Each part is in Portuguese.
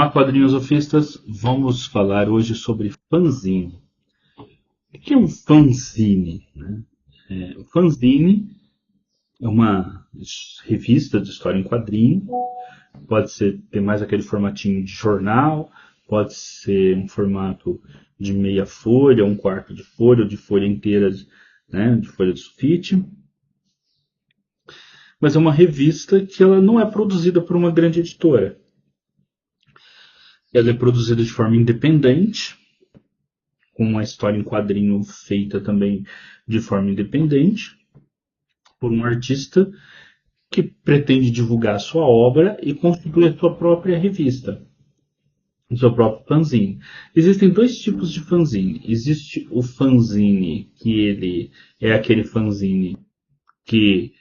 Olá, quadrinhosofistas! Vamos falar hoje sobre fanzine. O que é um fanzine? O fanzine é uma revista de história em quadrinho. Pode ter mais aquele formatinho de jornal, pode ser um formato de meia folha, um quarto de folha, ou de folha inteira, de folha de sulfite. Mas é uma revista que ela não é produzida por uma grande editora. Ela é produzida de forma independente, com uma história em quadrinho feita também de forma independente, por um artista que pretende divulgar a sua obra e constituir a sua própria revista, o seu próprio fanzine. Existem dois tipos de fanzine. Existe o fanzine, que ele é aquele fanzine que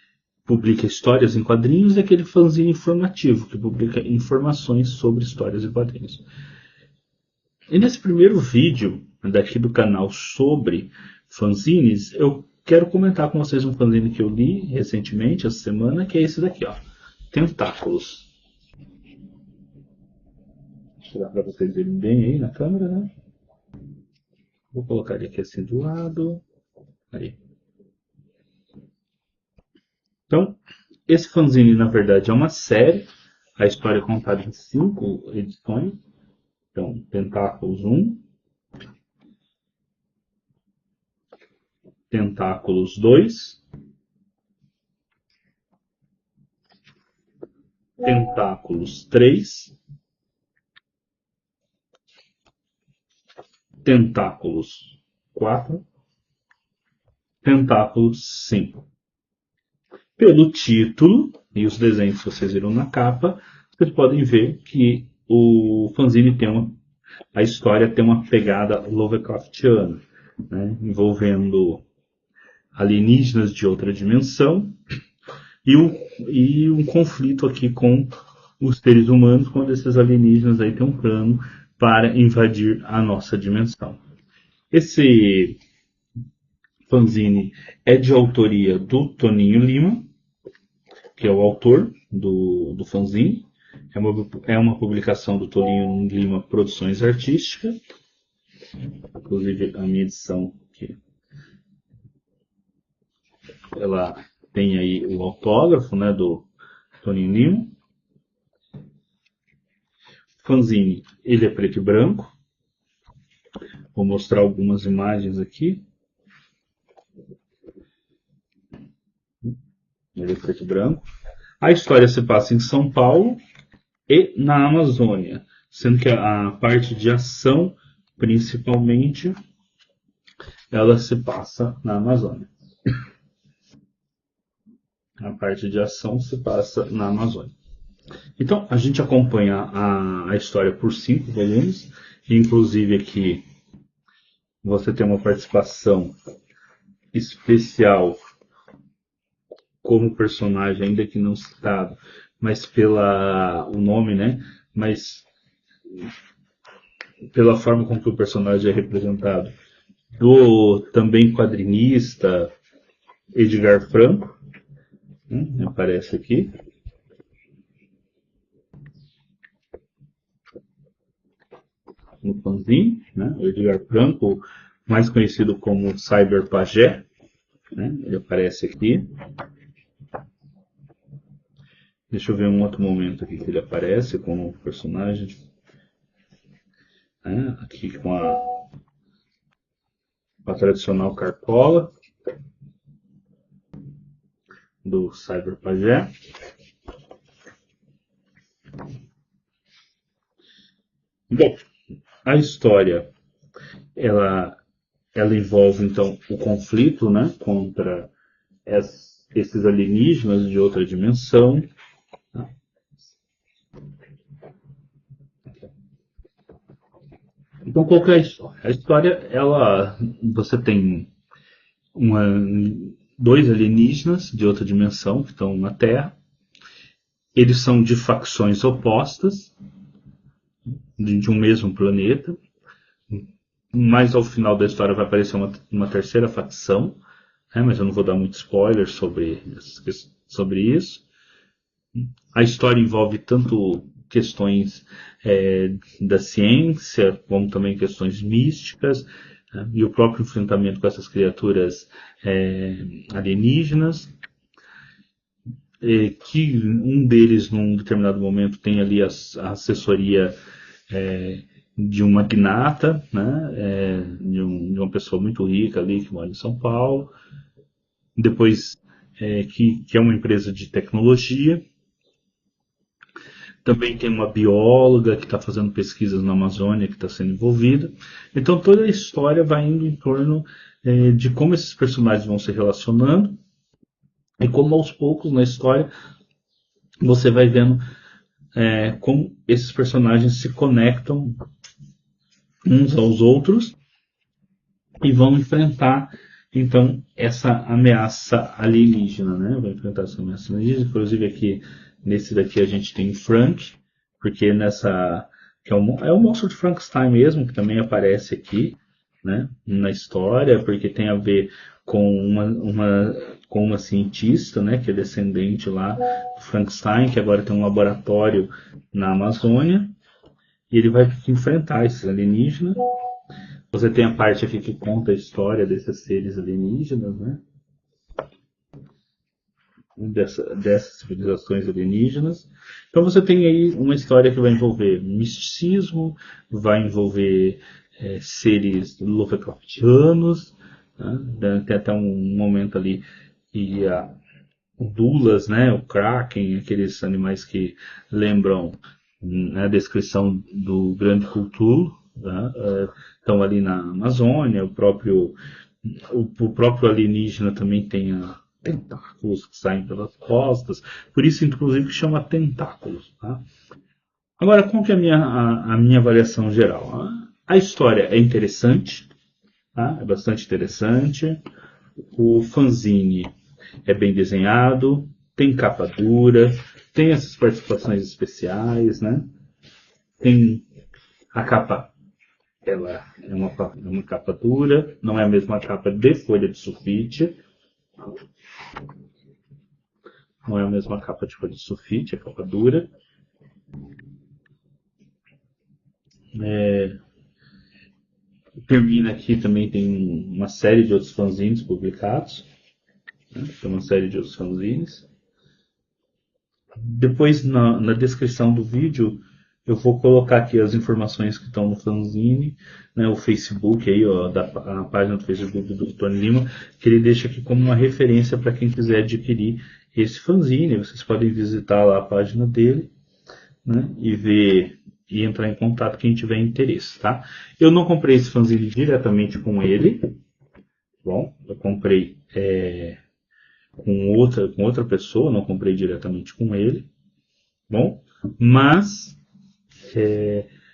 publica histórias em quadrinhos, e aquele fanzine informativo, que publica informações sobre histórias em quadrinhos. E nesse primeiro vídeo daqui do canal sobre fanzines, eu quero comentar com vocês um fanzine que eu li recentemente, essa semana, que é esse daqui, ó, Tentáculos. Vou tirar para vocês verem bem aí na câmera, né? Vou colocar ele aqui assim do lado. Aí. Então, esse fanzine, na verdade, é uma série. A história é contada em 5 edições. Então, Tentáculos 1, Tentáculos 2, Tentáculos 3, Tentáculos 4, Tentáculos 5. Pelo título e os desenhos que vocês viram na capa, vocês podem ver que o fanzine a história tem uma pegada Lovecraftiana, né, envolvendo alienígenas de outra dimensão e um conflito aqui com os seres humanos, quando esses alienígenas aí têm um plano para invadir a nossa dimensão. Esse fanzine é de autoria do Toninho Lima, que é o autor do fanzine. É uma publicação do Toninho Lima Produções Artísticas. Inclusive a minha edição aqui, ela tem aí o autógrafo, né, do Toninho Lima. O fanzine, ele é preto e branco. Vou mostrar algumas imagens aqui. Ele é preto e branco. A história se passa em São Paulo e na Amazônia, sendo que a parte de ação, principalmente, ela se passa na Amazônia. A parte de ação se passa na Amazônia. Então, a gente acompanha a história por 5 volumes, inclusive aqui você tem uma participação especial como personagem, ainda que não citado, mas o nome, né? Mas pela forma com que o personagem é representado, do também quadrinista Edgar Franco, aparece aqui. No fanzine, né? O Edgar Franco, mais conhecido como Cyber Pajé, né? Ele aparece aqui. Deixa eu ver um outro momento aqui que ele aparece como personagem. Aqui com a tradicional cartola do Cyber Pajé. Bom, a história ela envolve então o conflito, né, contra esses alienígenas de outra dimensão. Então, qual que é a história? A história, você tem dois alienígenas de outra dimensão que estão na Terra. Eles são de facções opostas, de um mesmo planeta. Mas ao final da história vai aparecer uma terceira facção, mas eu não vou dar muito spoiler sobre isso. A história envolve tanto questões da ciência, como também questões místicas, né, e o próprio enfrentamento com essas criaturas alienígenas, que um deles, num determinado momento, tem ali a assessoria de um magnata, né, de uma pessoa muito rica ali que mora em São Paulo, depois que é uma empresa de tecnologia. Também tem uma bióloga que está fazendo pesquisas na Amazônia, que está sendo envolvida. Então toda a história vai indo em torno de como esses personagens vão se relacionando e como aos poucos na história você vai vendo como esses personagens se conectam uns aos outros e vão enfrentar então essa ameaça alienígena, né? Vai enfrentar essa ameaça alienígena. Inclusive aqui nesse daqui a gente tem Frank, porque nessa que é o monstro de Frankenstein mesmo, que também aparece aqui, né? Na história, porque tem a ver com uma cientista, né? Que é descendente lá do Frankenstein, que agora tem um laboratório na Amazônia, e ele vai enfrentar esses alienígenas. Você tem a parte aqui que conta a história desses seres alienígenas, né? Dessas civilizações alienígenas. Então você tem aí uma história que vai envolver misticismo, vai envolver seres Lovecraftianos, né? Tem até um momento ali que o Dulas, né? O Kraken, aqueles animais que lembram a descrição do grande Cthulhu, né? Estão ali na Amazônia. O próprio alienígena também tem tentáculos que saem pelas costas, por isso inclusive que chama tentáculos. Tá? Agora, qual que é a minha avaliação geral? A história é interessante, tá? É bastante interessante. O fanzine é bem desenhado, tem capa dura, tem essas participações especiais, né? Tem a capa, ela é uma capa dura, não é a mesma capa de folha de sulfite. Não é a mesma capa de folha de sulfite, é capa dura. Termina aqui também, tem uma série de outros fanzines publicados. Né? Tem uma série de outros fanzines. Depois, na descrição do vídeo, eu vou colocar aqui as informações que estão no fanzine, né, o Facebook, aí, ó, a página do Facebook do Tony Lima, que ele deixa aqui como uma referência para quem quiser adquirir esse fanzine. Vocês podem visitar lá a página dele, né, e ver e entrar em contato quem tiver interesse. Tá? Eu não comprei esse fanzine diretamente com ele. Bom, eu comprei com outra pessoa, não comprei diretamente com ele. Bom, mas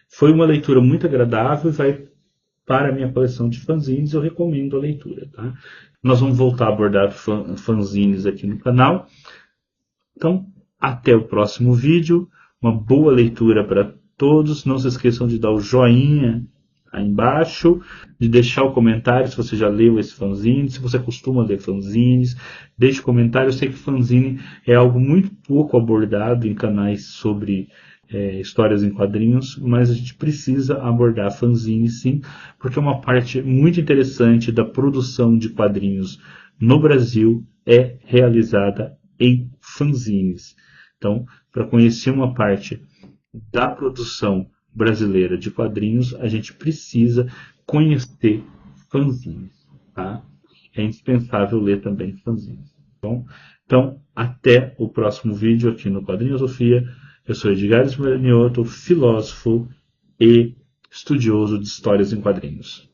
foi uma leitura muito agradável e vai para a minha coleção de fanzines. Eu recomendo a leitura. Tá? Nós vamos voltar a abordar fanzines aqui no canal. Então, até o próximo vídeo. Uma boa leitura para todos. Não se esqueçam de dar o joinha aí embaixo, de deixar o comentário se você já leu esse fanzine, se você costuma ler fanzines. Deixe comentário. Eu sei que fanzine é algo muito pouco abordado em canais sobre histórias em quadrinhos, mas a gente precisa abordar fanzine sim, porque é uma parte muito interessante da produção de quadrinhos no Brasil é realizada em fanzines. Então, para conhecer uma parte da produção brasileira de quadrinhos, a gente precisa conhecer fanzines. Tá? É indispensável ler também fanzines. Então, até o próximo vídeo aqui no Quadrinhosofia. Eu sou Edgar Esmeraldo, filósofo e estudioso de histórias em quadrinhos.